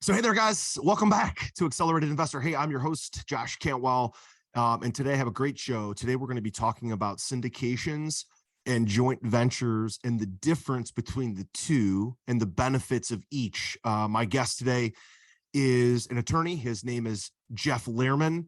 So hey there, guys. Welcome back to Accelerated Investor. Hey, I'm your host, Josh Cantwell. And today I have a great show. Today we're going to be talking about syndications and joint ventures and the difference between the two and the benefits of each. My guest today is an attorney. His name is Jeff Lehrman.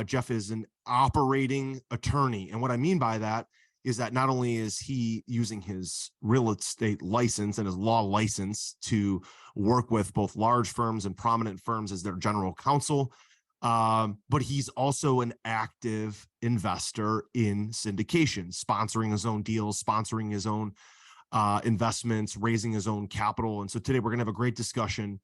Jeff is an operating attorney. And what I mean by that is that not only is he using his real estate license and his law license to work with both large firms and prominent firms as their general counsel, but he's also an active investor in syndications, sponsoring his own deals, sponsoring his own investments, raising his own capital. And so today we're going to have a great discussion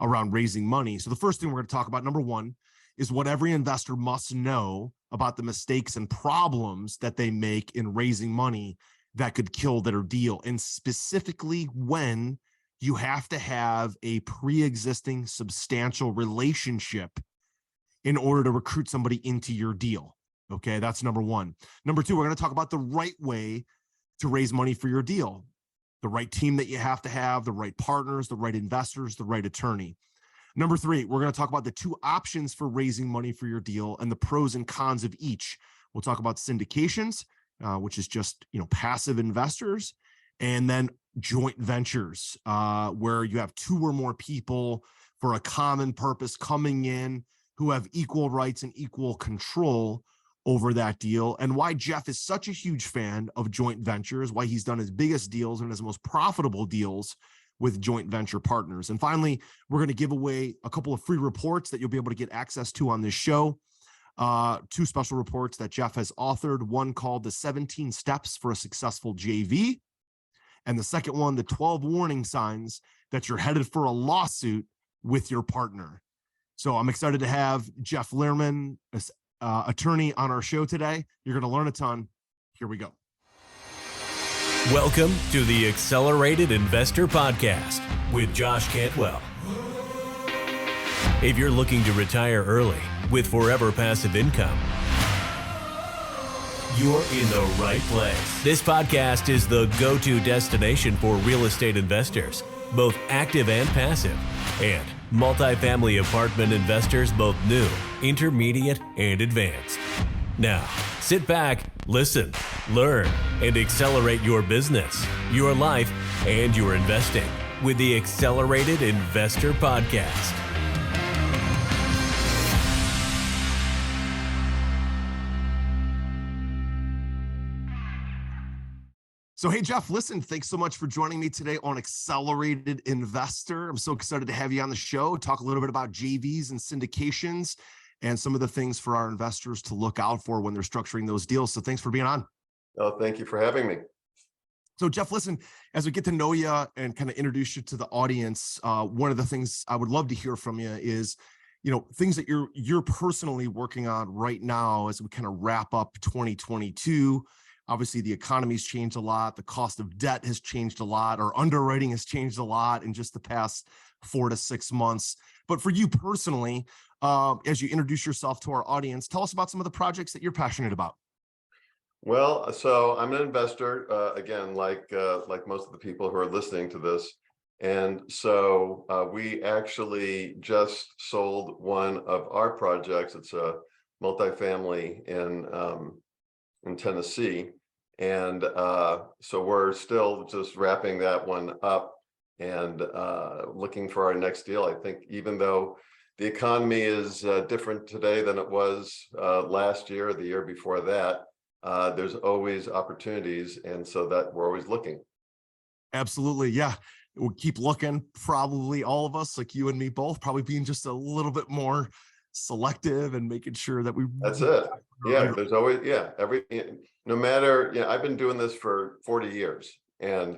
around raising money. So the first thing we're going to talk about, number one, is what every investor must know about the mistakes and problems that they make in raising money that could kill their deal. And specifically when you have to have a pre-existing substantial relationship in order to recruit somebody into your deal. Okay, that's number one. Number two, we're going to talk about the right way to raise money for your deal, the right team that you have to have, the right partners, the right investors, the right attorney. Number three, we're going to talk about the two options for raising money for your deal and the pros and cons of each. We'll talk about syndications, which is just, passive investors, and then joint ventures, where you have two or more people for a common purpose coming in who have equal rights and equal control over that deal, and why Jeff is such a huge fan of joint ventures, why he's done his biggest deals and his most profitable deals with joint venture partners. And finally, we're going to give away a couple of free reports that you'll be able to get access to on this show. Two special reports that Jeff has authored, one called The 17 Steps for a Successful JV, and the second one, The 12 Warning Signs that you're headed for a lawsuit with your partner. So I'm excited to have Jeff Lehrman, attorney, on our show today. You're going to learn a ton. Here we go. Welcome to the Accelerated Investor Podcast with Josh Cantwell. If you're looking to retire early with forever passive income, you're in the right place. This podcast is the go-to destination for real estate investors, both active and passive, and multifamily apartment investors, both new, intermediate, and advanced. Now, sit back, listen, learn, and accelerate your business, your life, and your investing with the Accelerated Investor Podcast. So, hey, Jeff, listen, thanks so much for joining me today on Accelerated Investor. I'm so excited to have you on the show, talk a little bit about JVs and syndications and some of the things for our investors to look out for when they're structuring those deals. So thanks for being on. Oh, thank you for having me. So Jeff, listen, as we get to know you and kind of introduce you to the audience, one of the things I would love to hear from you is, things that you're personally working on right now as we kind of wrap up 2022. Obviously, the economy's changed a lot. The cost of debt has changed a lot. Our underwriting has changed a lot in just the past 4 to 6 months. But for you personally, as you introduce yourself to our audience, tell us about some of the projects that you're passionate about. Well, so I'm an investor, again, like most of the people who are listening to this. And so we actually just sold one of our projects. It's a multifamily in Tennessee. And so we're still just wrapping that one up and looking for our next deal. I think even though the economy is different today than it was last year or the year before that, there's always opportunities. And so that we're always looking. Absolutely. Yeah. We'll keep looking, probably all of us, like you and me both, probably being just a little bit more selective and making sure that we. That's it. Yeah. There's always, no matter, I've been doing this for 40 years and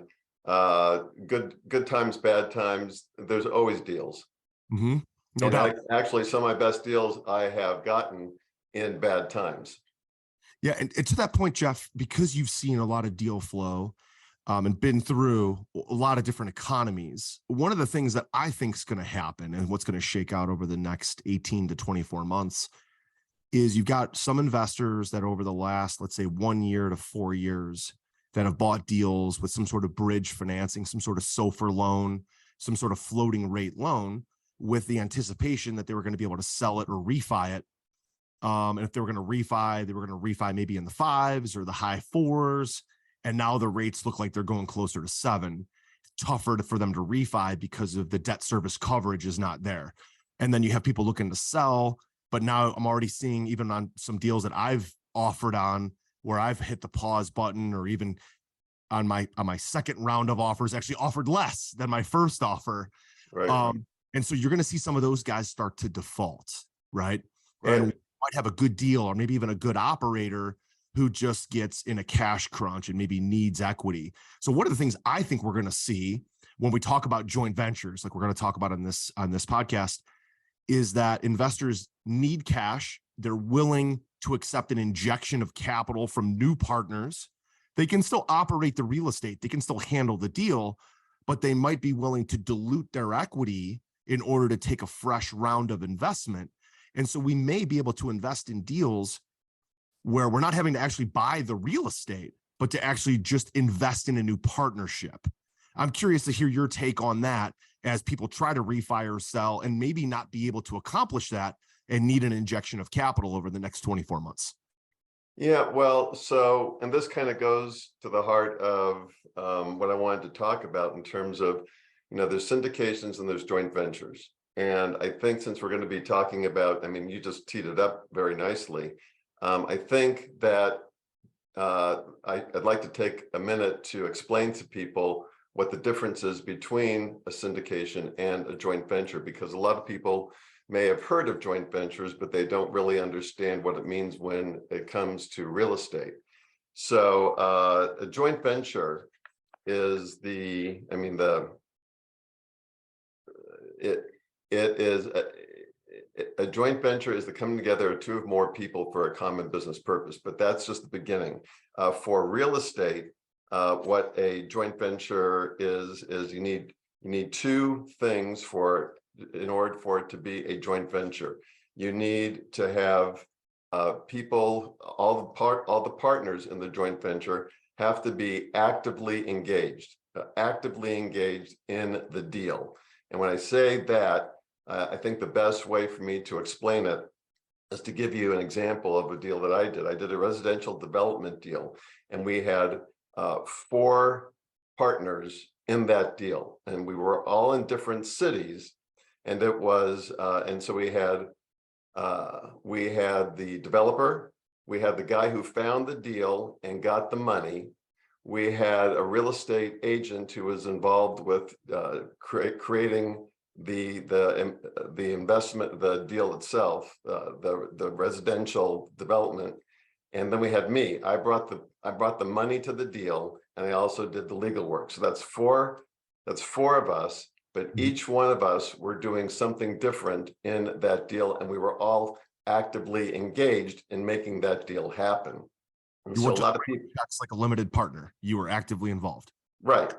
good times, bad times, there's always deals. Mm-hmm. No doubt. Actually, some of my best deals I have gotten in bad times. Yeah. And to that point, Jeff, because you've seen a lot of deal flow and been through a lot of different economies, one of the things that I think is going to happen and what's going to shake out over the next 18 to 24 months is you've got some investors that over the last, let's say 1 year to 4 years that have bought deals with some sort of bridge financing, some sort of SOFR loan, some sort of floating rate loan, with the anticipation that they were going to be able to sell it or refi it. And if they were going to refi, they were going to refi maybe in the 5s or the high 4s. And now the rates look like they're going closer to 7. Tougher for them to refi because of the debt service coverage is not there. And then you have people looking to sell, but now I'm already seeing, even on some deals that I've offered on, where I've hit the pause button, or even on my second round of offers, actually offered less than my first offer. Right. And so you're going to see some of those guys start to default, right? Right. And might have a good deal, or maybe even a good operator who just gets in a cash crunch and maybe needs equity. So one of the things I think we're going to see when we talk about joint ventures, like we're going to talk about on this podcast, is that investors need cash. They're willing to accept an injection of capital from new partners. They can still operate the real estate. They can still handle the deal, but they might be willing to dilute their equity in order to take a fresh round of investment. And so we may be able to invest in deals where we're not having to actually buy the real estate, but to actually just invest in a new partnership. I'm curious to hear your take on that as people try to refi or sell and maybe not be able to accomplish that and need an injection of capital over the next 24 months. Yeah, well, so, and this kind of goes to the heart of what I wanted to talk about in terms of, there's syndications and there's joint ventures. And I think since we're going to be talking about, you just teed it up very nicely. I think that I'd like to take a minute to explain to people what the difference is between a syndication and a joint venture, because a lot of people may have heard of joint ventures, but they don't really understand what it means when it comes to real estate. So a joint venture is a joint venture is the coming together of two or more people for a common business purpose, but that's just the beginning. For real estate, what a joint venture is you need two things in order for it to be a joint venture. You need to have people, all the partners in the joint venture have to be actively engaged in the deal. And when I say that, I think the best way for me to explain it is to give you an example of a deal that I did. I did a residential development deal, and we had 4 partners in that deal, and we were all in different cities. And it was, and so we had the developer, we had the guy who found the deal and got the money. We had a real estate agent who was involved with creating the investment, the deal itself, the residential development. And then we had me. I brought the money to the deal, and I also did the legal work. So that's four of us, but each one of us were doing something different in that deal, and we were all actively engaged in making that deal happen. And You so weren't a lot of people, checks like a limited partner. You were actively involved. right.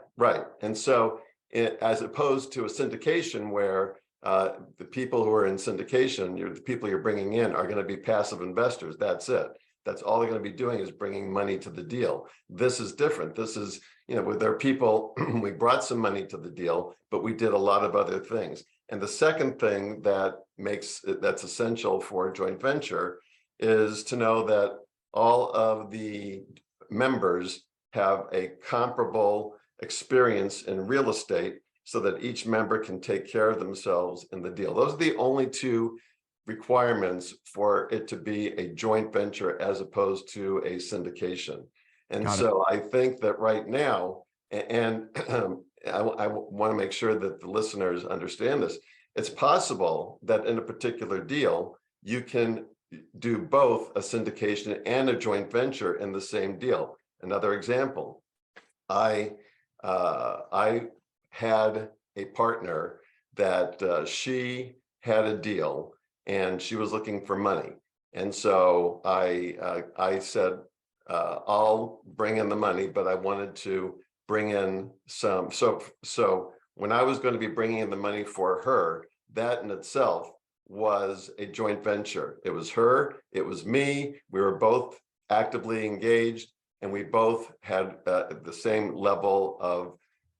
And so as opposed to a syndication where the people who are in syndication, the people you're bringing in are going to be passive investors. That's it. That's all they're going to be doing is bringing money to the deal. This is different. This is, with their people, we brought some money to the deal, but we did a lot of other things. And the second thing that's essential for a joint venture is to know that all of the members have a comparable experience in real estate so that each member can take care of themselves in the deal. Those are the only two requirements for it to be a joint venture as opposed to a syndication. And so I think that right now, and I want to make sure that the listeners understand this, it's possible that in a particular deal, you can do both a syndication and a joint venture in the same deal. Another example, I had a partner that she had a deal and she was looking for money. And so I said, I'll bring in the money, but I wanted to bring in some. So when I was going to be bringing in the money for her, that in itself was a joint venture. It was her, it was me. We were both actively engaged, and we both had the same level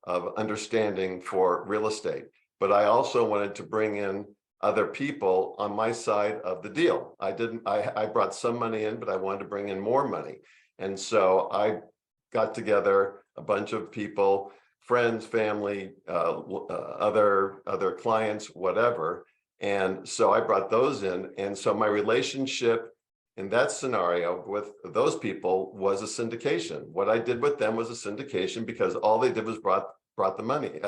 of understanding for real estate. but I also wanted to bring in other people on my side of the deal. I brought some money in, but I wanted to bring in more money. And so I got together a bunch of people, friends, family, other clients, whatever. And so I brought those in. And so my relationship in that scenario with those people was a syndication. What I did with them was a syndication because all they did was brought the money.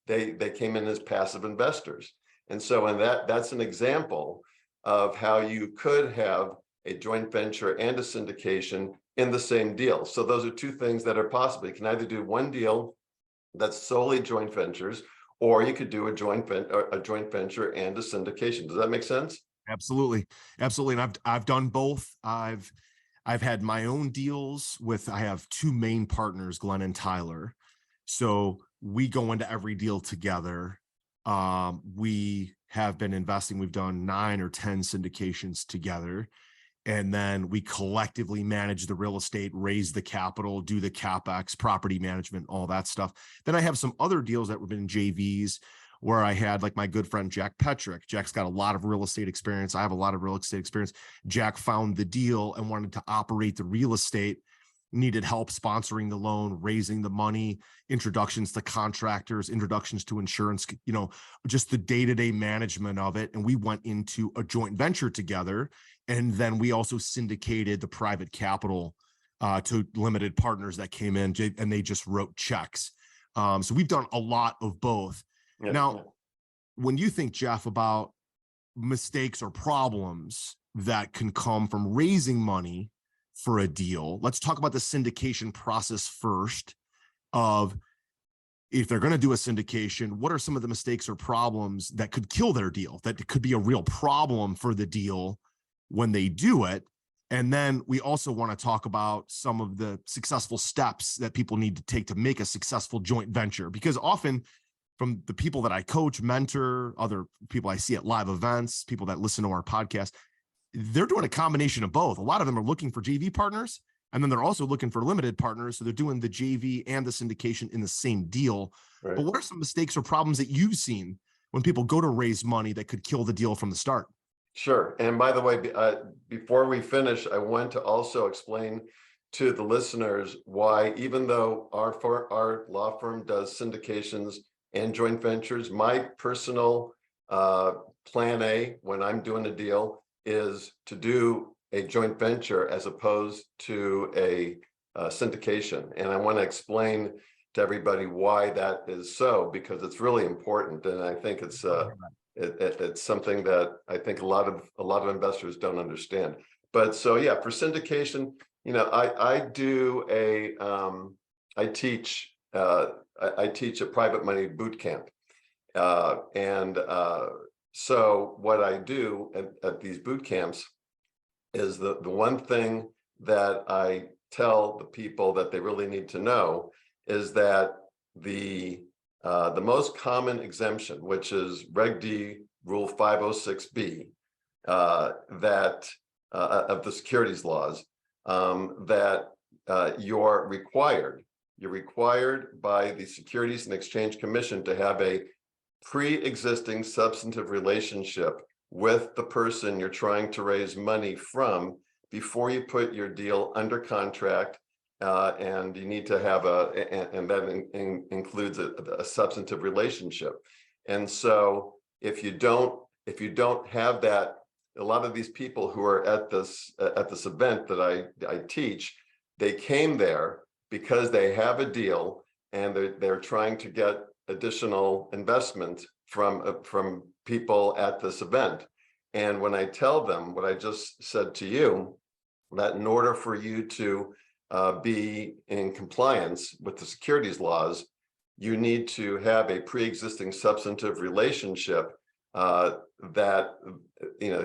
They came in as passive investors. And so in that's an example of how you could have a joint venture and a syndication in the same deal. So those are two things that are possible. You can either do one deal that's solely joint ventures, or you could do a joint venture and a syndication. Does that make sense? Absolutely. Absolutely. And I've done both. I've had my own deals I have two main partners, Glenn and Tyler. So we go into every deal together. We have been investing. We've done 9 or 10 syndications together. And then we collectively manage the real estate, raise the capital, do the CapEx, property management, all that stuff. Then I have some other deals that were in JVs where I had like my good friend, Jack Petrick. Jack's got a lot of real estate experience. I have a lot of real estate experience. Jack found the deal and wanted to operate the real estate, needed help sponsoring the loan, raising the money, introductions to contractors, introductions to insurance, just the day-to-day management of it. And we went into a joint venture together. And then we also syndicated the private capital to limited partners that came in, and they just wrote checks. So we've done a lot of both. Yeah. Now, when you think, Jeff, about mistakes or problems that can come from raising money for a deal, let's talk about the syndication process first. Of if they're going to do a syndication, what are some of the mistakes or problems that could kill their deal, that could be a real problem for the deal when they do it? And then we also want to talk about some of the successful steps that people need to take to make a successful joint venture, because often from the people that I coach, mentor, other people I see at live events, people that listen to our podcast, they're doing a combination of both. A lot of them are looking for JV partners, and then they're also looking for limited partners. So they're doing the JV and the syndication in the same deal. Right. But what are some mistakes or problems that you've seen when people go to raise money that could kill the deal from the start? Sure. And by the way, before we finish, I want to also explain to the listeners why, even though our law firm does syndications and joint ventures, my personal plan A when I'm doing a deal is to do a joint venture as opposed to a syndication. And I want to explain to everybody why that is so, because it's really important. And I think it's something that I think a lot of investors don't understand. But so yeah, for syndication, I teach a private money boot camp, so what I do at these boot camps is the one thing that I tell the people that they really need to know is that the most common exemption, which is Reg D Rule 506B, that of the securities laws, that you're required by the Securities and Exchange Commission to have a pre-existing substantive relationship with the person you're trying to raise money from before you put your deal under contract, and you need to have and that includes a substantive relationship. And so if you don't have that, a lot of these people who are at this event that I teach, they came there because they have a deal and they're trying to get additional investment from people at this event. And when I tell them what I just said to you, that in order for you to be in compliance with the securities laws, you need to have a pre-existing substantive relationship, that,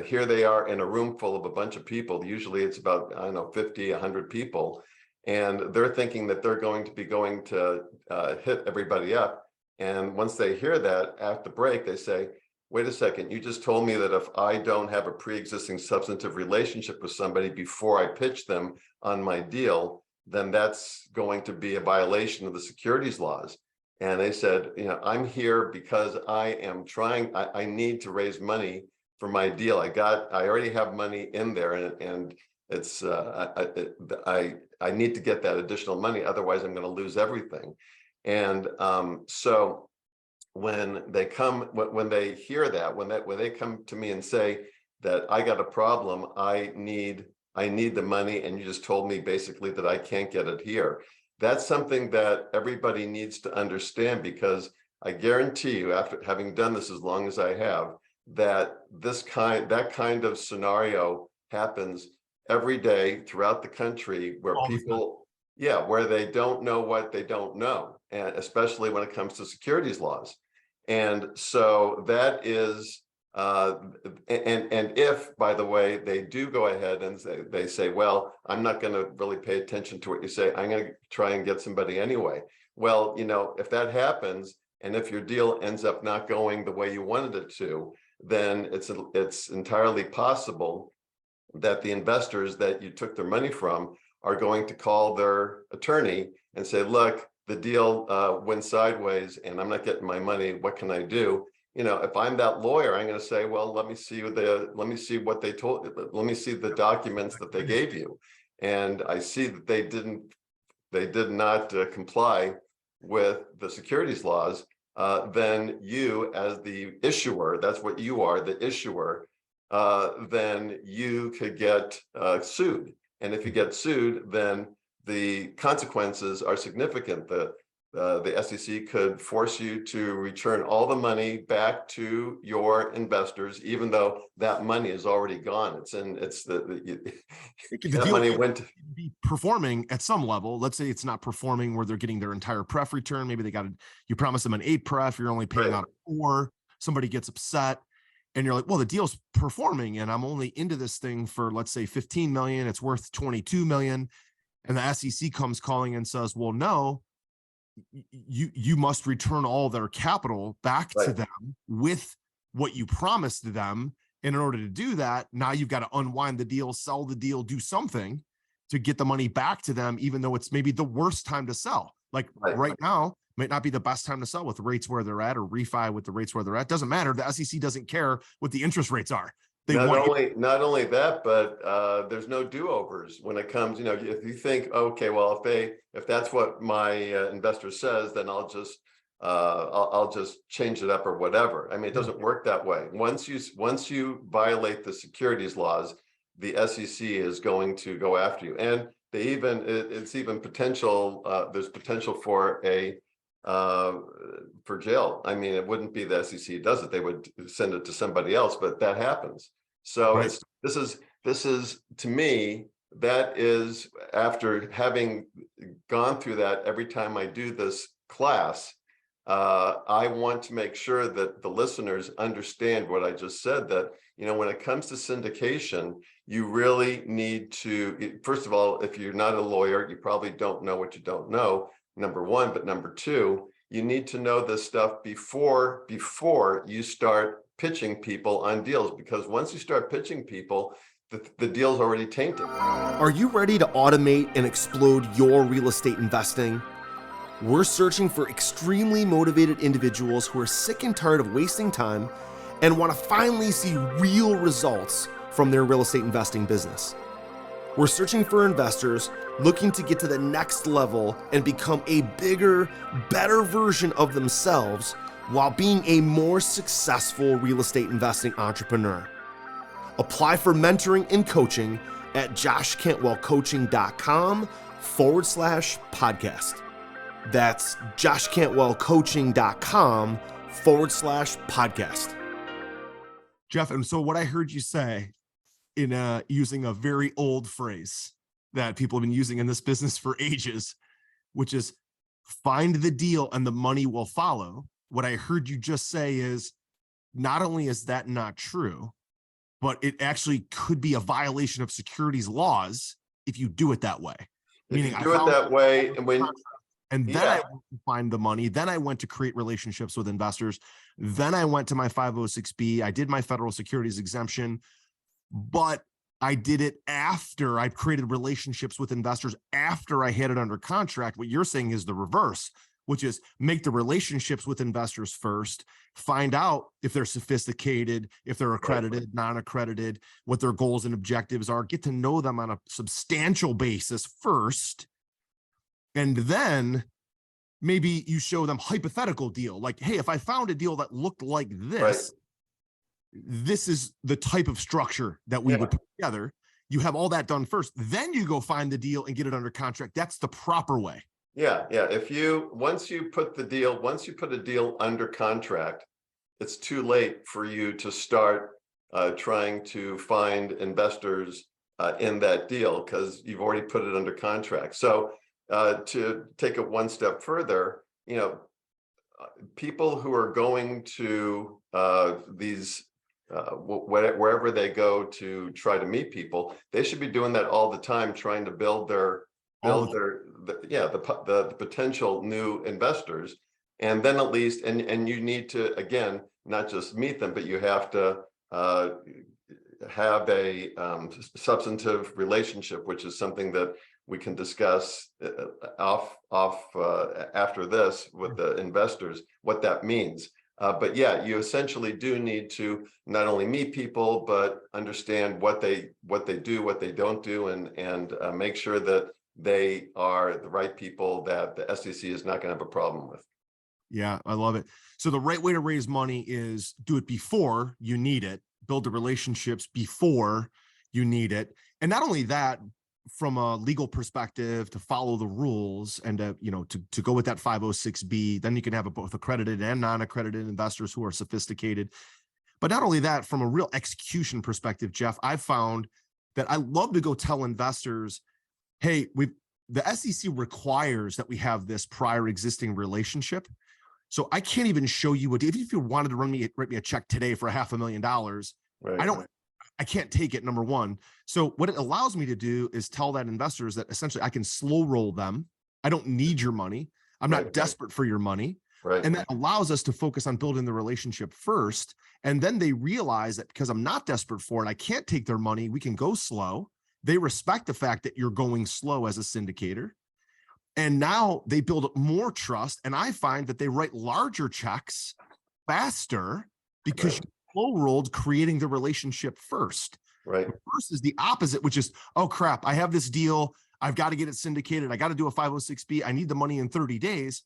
here they are in a room full of a bunch of people. Usually it's about, 50, 100 people. And they're thinking that they're going to hit everybody up. And once they hear that at the break, they say, wait a second, you just told me that if I don't have a pre-existing substantive relationship with somebody before I pitch them on my deal, then that's going to be a violation of the securities laws. And they said, I'm here because I need to raise money for my deal. I already have money in there, and it's I need to get that additional money, otherwise I'm going to lose everything. And so when they hear that, when they come to me and say that I got a problem, I need the money, and you just told me basically that I can't get it here. That's something that everybody needs to understand, because I guarantee you, after having done this as long as I have, that that kind of scenario happens every day throughout the country, where people, where they don't know what they don't know, and especially when it comes to securities laws. And so that is, and if, by the way, they do go ahead and they say, well, I'm not going to really pay attention to what you say, I'm going to try and get somebody anyway. Well, if that happens, and if your deal ends up not going the way you wanted it to, then it's entirely possible that the investors that you took their money from are going to call their attorney and say, look, the deal went sideways and I'm not getting my money. What can I do? If I'm that lawyer, I'm going to say, well, let me see what they told. Let me see the documents that they gave you. And I see that they did not comply with the securities laws. Then you, as the issuer, that's what you are, the issuer, then you could get sued. And if you get sued, then the consequences are significant. The SEC could force you to return all the money back to your investors, even though that money is already gone. The deal money went to be performing at some level. Let's say it's not performing where they're getting their entire pref return. Maybe you promised them an 8 pref, you're only paying out 4. Somebody gets upset, and you're like, well, the deal's performing, and I'm only into this thing for, let's say, 15 million. It's worth 22 million. And the SEC comes calling and says, well, no, you must return all their capital back to them with what you promised to them. And in order to do that, now you've got to unwind the deal, sell the deal, do something to get the money back to them, even though it's maybe the worst time to sell. Like right now might not be the best time to sell with rates where they're at, or refi with the rates where they're at. Doesn't matter. The SEC doesn't care what the interest rates are. Not only that, but there's no do-overs when it comes, if you think, okay, well, if that's what my investor says, then I'll just change it up or whatever. I mean, it doesn't work that way. Once you violate the securities laws, the SEC is going to go after you. And it's even potential, there's potential for for jail. I mean, it wouldn't be the SEC does it, they would send it to somebody else, but that happens. So this is to me, that is, after having gone through that every time I do this class, I want to make sure that the listeners understand what I just said, that when it comes to syndication, you really need to, first of all, if you're not a lawyer, you probably don't know what you don't know, number one. But number two, you need to know this stuff before you start pitching people on deals, because once you start pitching people, the deal's already tainted. Are you ready to automate and explode your real estate investing? We're searching for extremely motivated individuals who are sick and tired of wasting time and want to finally see real results from their real estate investing business. We're searching for investors looking to get to the next level and become a bigger, better version of themselves while being a more successful real estate investing entrepreneur. Apply for mentoring and coaching at joshcantwellcoaching.com/podcast. That's joshcantwellcoaching.com/podcast. Jeff, and so what I heard you say in using a very old phrase that people have been using in this business for ages, which is find the deal and the money will follow. What I heard you just say is, not only is that not true, but it actually could be a violation of securities laws if you do it that way. Meaning I do it that way, and then I went to find the money. Then I went to create relationships with investors. Then I went to my 506B. I did my federal securities exemption, but I did it after I created relationships with investors after I had it under contract. What you're saying is the reverse. which is make the relationships with investors first, find out if they're sophisticated, if they're accredited, non-accredited, what their goals and objectives are, get to know them on a substantial basis first. And then maybe you show them hypothetical deal. Like, hey, if I found a deal that looked like this, this is the type of structure that we would put together. You have all that done first, then you go find the deal and get it under contract. That's the proper way. Yeah. Once you put a deal under contract, it's too late for you to start trying to find investors in that deal, because you've already put it under contract. So to take it one step further, people who are going to these wherever they go to try to meet people, they should be doing that all the time, trying to build the potential new investors. And then at least, and you need to, again, not just meet them, but you have to have a substantive relationship, which is something that we can discuss off after this with the investors, what that means. But yeah, you essentially do need to not only meet people, but understand what they do, what they don't do, and make sure that they are the right people that the SEC is not going to have a problem with. Yeah, I love it. So the right way to raise money is do it before you need it, build the relationships before you need it. And not only that, from a legal perspective, to follow the rules and to go with that 506B, then you can have both accredited and non-accredited investors who are sophisticated. But not only that, from a real execution perspective, Jeff, I've found that I love to go tell investors, hey, the SEC requires that we have this prior existing relationship. So I can't even show you even if you wanted to write me a check today for $500,000, I can't take it, number one. So what it allows me to do is tell that investors that essentially I can slow roll them. I don't need your money. I'm not desperate for your money. And that allows us to focus on building the relationship first. And then they realize that because I'm not desperate for it, I can't take their money. We can go slow. They respect the fact that you're going slow as a syndicator. And now they build more trust. And I find that they write larger checks faster because you slow rolled, creating the relationship first. First is the opposite, which is, oh crap, I have this deal. I've got to get it syndicated. I got to do a 506B. I need the money in 30 days.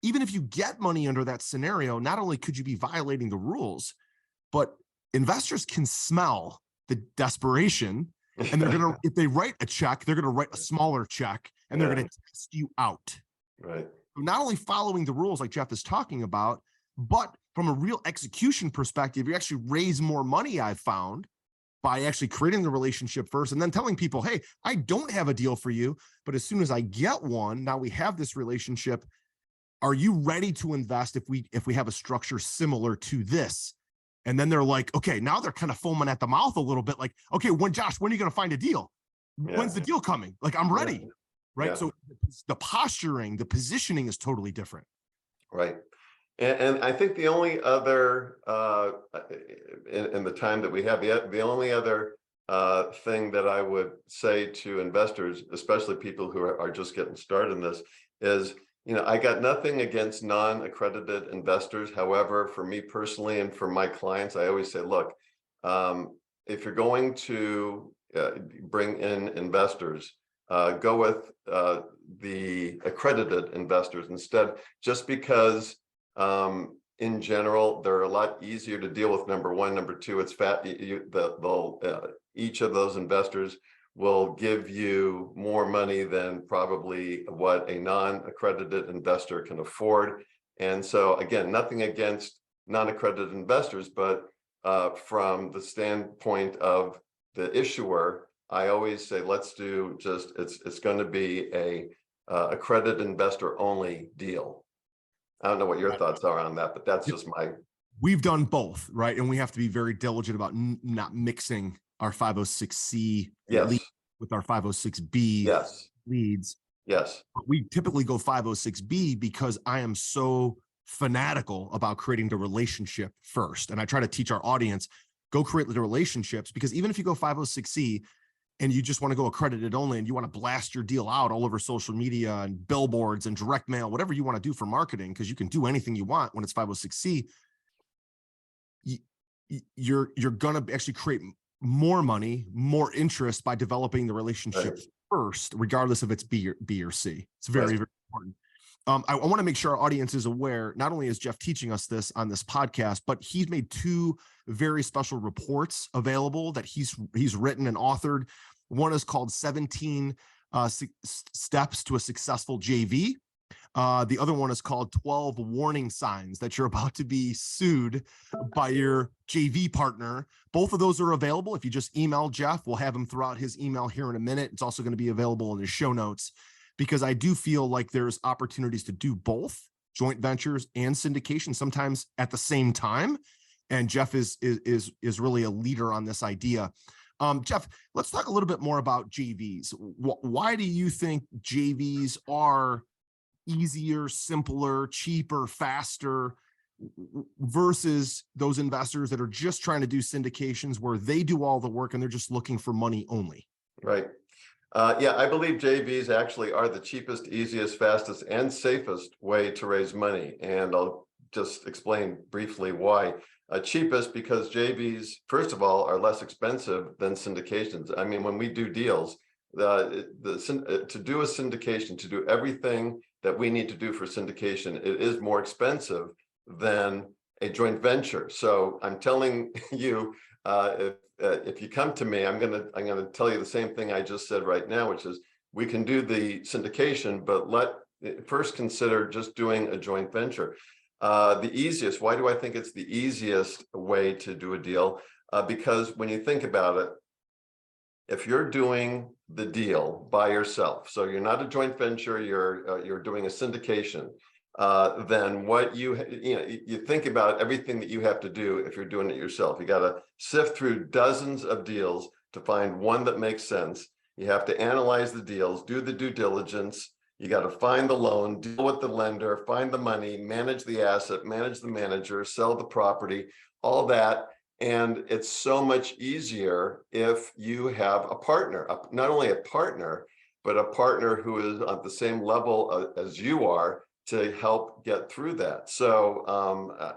Even if you get money under that scenario, not only could you be violating the rules, but investors can smell the desperation. And they're going to, if they write a check, they're going to write a smaller check and they're going to test you out. So not only following the rules like Jeff is talking about, but from a real execution perspective, you actually raise more money, I've found, by actually creating the relationship first and then telling people, hey, I don't have a deal for you, but as soon as I get one, now we have this relationship. Are you ready to invest if we have a structure similar to this? And then they're like, okay, now they're kind of foaming at the mouth a little bit, like, okay, Josh, when are you going to find a deal? When's the deal coming? Like, I'm ready. So the posturing, the positioning is totally different. And I think the only other, in the time that we have, the only other thing that I would say to investors, especially people who are just getting started in this, is, I got nothing against non-accredited investors. However, for me personally and for my clients, I always say, look, if you're going to bring in investors, go with the accredited investors instead, just because in general, they're a lot easier to deal with. Number one. Number two, it's each of those investors will give you more money than probably what a non-accredited investor can afford. And so again, nothing against non-accredited investors, but from the standpoint of the issuer, I always say, let's do it's going to be a accredited investor only deal. I don't know what your thoughts are on that, but that's just We've done both, right? And we have to be very diligent about not mixing our 506C with our 506B leads. We typically go 506B because I am so fanatical about creating the relationship first. And I try to teach our audience, go create the relationships, because even if you go 506C and you just want to go accredited only, and you want to blast your deal out all over social media and billboards and direct mail, whatever you want to do for marketing, because you can do anything you want when it's 506C, you're going to actually create more money, more interest by developing the relationship first, regardless if it's B or C. It's very, very important. I want to make sure our audience is aware, not only is Jeff teaching us this on this podcast, but he's made 2 very special reports available that he's written and authored. One is called 17 Steps to a Successful JV. The other one is called 12 Warning Signs that you're about to be sued by your JV partner. Both of those are available. If you just email Jeff, we'll have him throw out his email here in a minute. It's also going to be available in his show notes, because I do feel like there's opportunities to do both joint ventures and syndication sometimes at the same time. And Jeff is really a leader on this idea. Jeff, let's talk a little bit more about JVs. Why do you think JVs are easier, simpler, cheaper, faster versus those investors that are just trying to do syndications where they do all the work and they're just looking for money only? Right. Yeah, I believe JVs actually are the cheapest, easiest, fastest, and safest way to raise money. And I'll just explain briefly why. Cheapest because JVs, first of all, are less expensive than syndications. I mean, when we do deals, to do a syndication, to do everything that we need to do for syndication, it is more expensive than a joint venture. So I'm telling you, if you come to me, I'm gonna tell you the same thing I just said right now, which is we can do the syndication, but first consider just doing a joint venture. The easiest, why do I think it's the easiest way to do a deal? Because when you think about it, if you're doing the deal by yourself, so you're not a joint venture, you're doing a syndication, then what you think about everything that you have to do if you're doing it yourself. You got to sift through dozens of deals to find one that makes sense. You have to analyze the deals, do the due diligence. You got to find the loan, deal with the lender, find the money, manage the asset, manage the manager, sell the property, all that. And it's so much easier if you have a partner, not only a partner, but a partner who is at the same level as you are to help get through that. So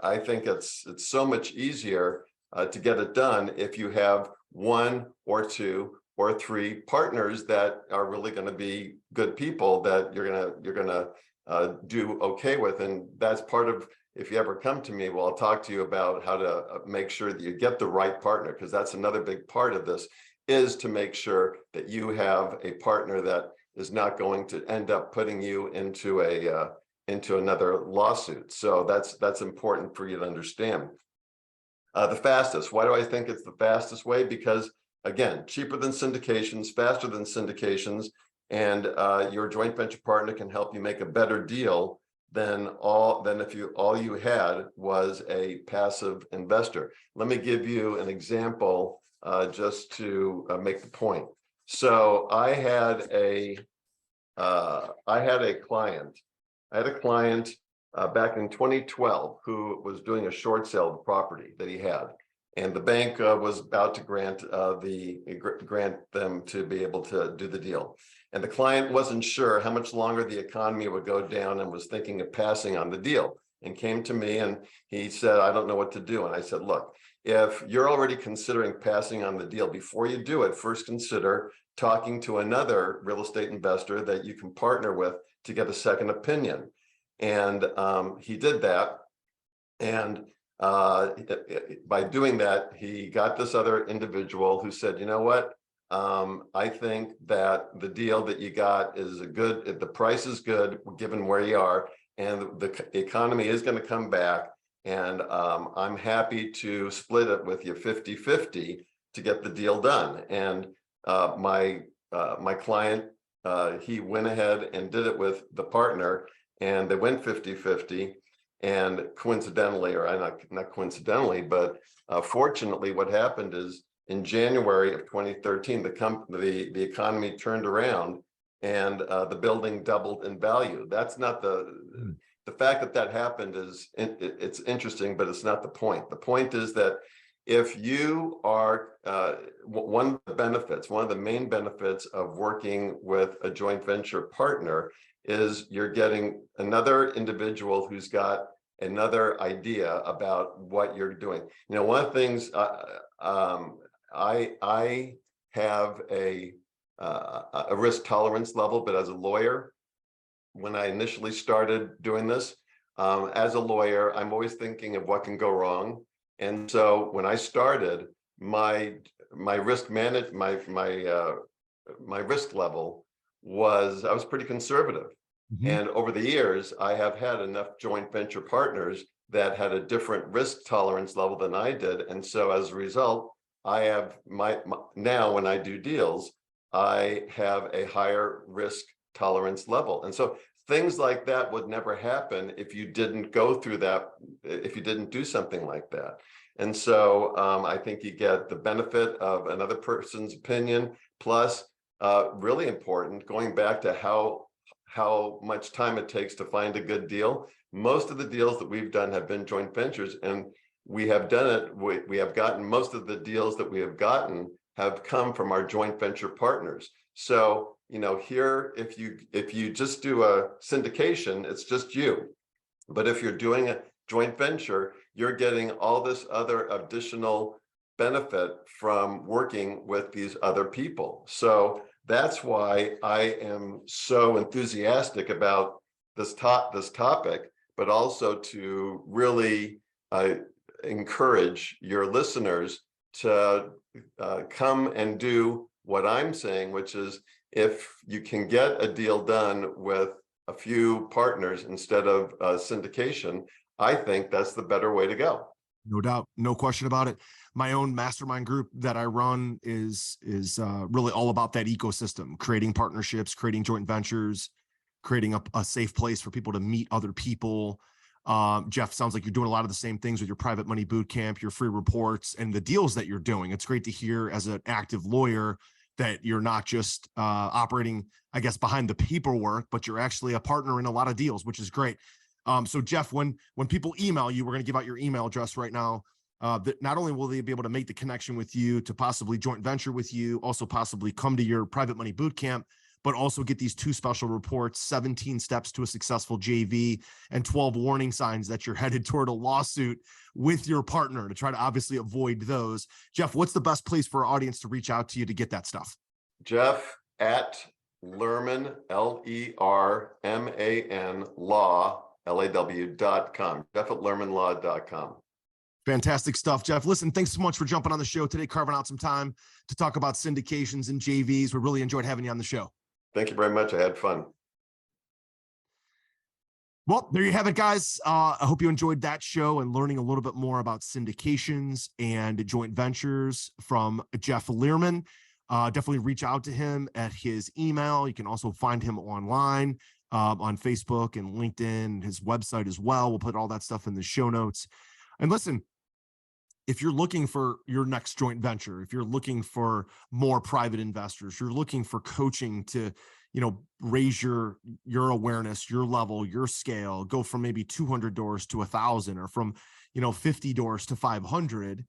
I think it's so much easier to get it done if you have 1 or 2 or 3 partners that are really going to be good people that you're gonna do okay with. And that's part of, if you ever come to me, well, I'll talk to you about how to make sure that you get the right partner, because that's another big part of this, is to make sure that you have a partner that is not going to end up putting you into another lawsuit. So that's important for you to understand. The fastest, why do I think it's the fastest way? Because again, cheaper than syndications, faster than syndications, and your joint venture partner can help you make a better deal than if all you had was a passive investor. Let me give you an example just to make the point. So I had a client back in 2012 who was doing a short sale of the property that he had, and the bank was about to grant them to be able to do the deal. And the client wasn't sure how much longer the economy would go down and was thinking of passing on the deal, and came to me and he said, I don't know what to do. And I said, look, if you're already considering passing on the deal, before you do it, first consider talking to another real estate investor that you can partner with to get a second opinion. And he did that. And by doing that, he got this other individual who said, you know what? I think that the deal that you got is the price is good given where you are, and the economy is going to come back, and I'm happy to split it with you 50-50 to get the deal done. And my client, he went ahead and did it with the partner, and they went 50-50. And coincidentally, or not coincidentally, but fortunately, what happened is in January of 2013, the economy turned around, and the building doubled in value. That's not the fact that happened is it's interesting, but it's not the point. The point is that if you are one of the main benefits of working with a joint venture partner is you're getting another individual who's got another idea about what you're doing. One of the things I have a risk tolerance level, but as a lawyer, when I initially started doing this, as a lawyer, I'm always thinking of what can go wrong. And so when I started, my risk my risk level was, I was pretty conservative. Mhm. And over the years, I have had enough joint venture partners that had a different risk tolerance level than I did. And so as a result, I have now when I do deals, I have a higher risk tolerance level. And so things like that would never happen if you didn't go through that, if you didn't do something like that. And so I think you get the benefit of another person's opinion, plus really important, going back to how much time it takes to find a good deal. Most of the deals that we've done have been joint ventures, and we have done it. We have gotten most of the deals that we have gotten have come from our joint venture partners. So, here, if you just do a syndication, it's just you. But if you're doing a joint venture, you're getting all this other additional benefit from working with these other people. So that's why I am so enthusiastic about this topic, but also to really encourage your listeners to come and do what I'm saying, which is, if you can get a deal done with a few partners instead of syndication, I think that's the better way to go. No doubt, no question about it. My own mastermind group that I run is really all about that ecosystem, creating partnerships, creating joint ventures, creating a safe place for people to meet other people. Jeff, sounds like you're doing a lot of the same things with your private money boot camp, your free reports, and the deals that you're doing. It's great to hear as an active lawyer that you're not just operating, I guess, behind the paperwork, but you're actually a partner in a lot of deals, which is great. So Jeff, when people email you, we're going to give out your email address right now. That not only will they be able to make the connection with you to possibly joint venture with you, also possibly come to your private money boot camp, but also get these 2 special reports, 17 steps to a successful JV, and 12 warning signs that you're headed toward a lawsuit with your partner to try to obviously avoid those. Jeff, what's the best place for our audience to reach out to you to get that stuff? Jeff at Lerman, LERMAN law, LAW.com. Jeff at LermanLaw.com. Fantastic stuff, Jeff. Listen, thanks so much for jumping on the show today, carving out some time to talk about syndications and JVs. We really enjoyed having you on the show. Thank you very much. I had fun. Well, there you have it, guys. I hope you enjoyed that show and learning a little bit more about syndications and joint ventures from Jeff Lerman. Definitely reach out to him at his email. You can also find him online on Facebook and LinkedIn, his website as well. We'll put all that stuff in the show notes. And listen, if you're looking for your next joint venture, if you're looking for more private investors, you're looking for coaching to, raise your awareness, your level, your scale, go from maybe 200 doors to 1,000, or from, 50 doors to 500,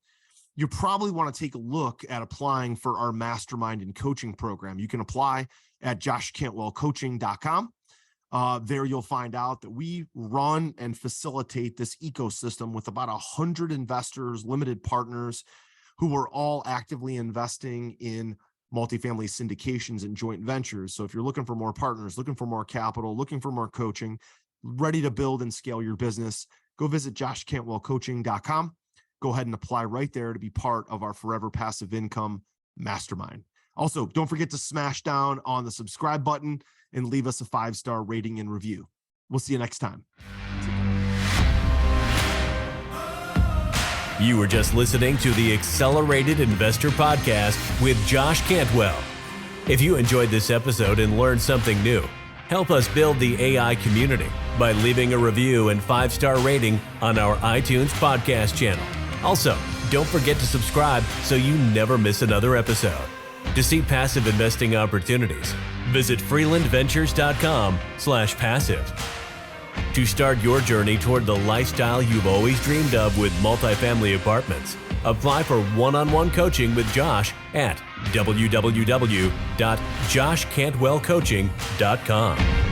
you probably want to take a look at applying for our mastermind and coaching program. You can apply at joshcantwellcoaching.com. There you'll find out that we run and facilitate this ecosystem with about 100 investors, limited partners, who are all actively investing in multifamily syndications and joint ventures. So if you're looking for more partners, looking for more capital, looking for more coaching, ready to build and scale your business, go visit joshcantwellcoaching.com. Go ahead and apply right there to be part of our Forever Passive Income Mastermind. Also, don't forget to smash down on the subscribe button and leave us a 5-star rating and review. We'll see you next time. You were just listening to the Accelerated Investor Podcast with Josh Cantwell. If you enjoyed this episode and learned something new, help us build the AI community by leaving a review and 5-star rating on our iTunes podcast channel. Also, don't forget to subscribe so you never miss another episode. To see passive investing opportunities, visit freelandventures.com/passive. To start your journey toward the lifestyle you've always dreamed of with multifamily apartments, apply for one-on-one coaching with Josh at www.joshcantwellcoaching.com.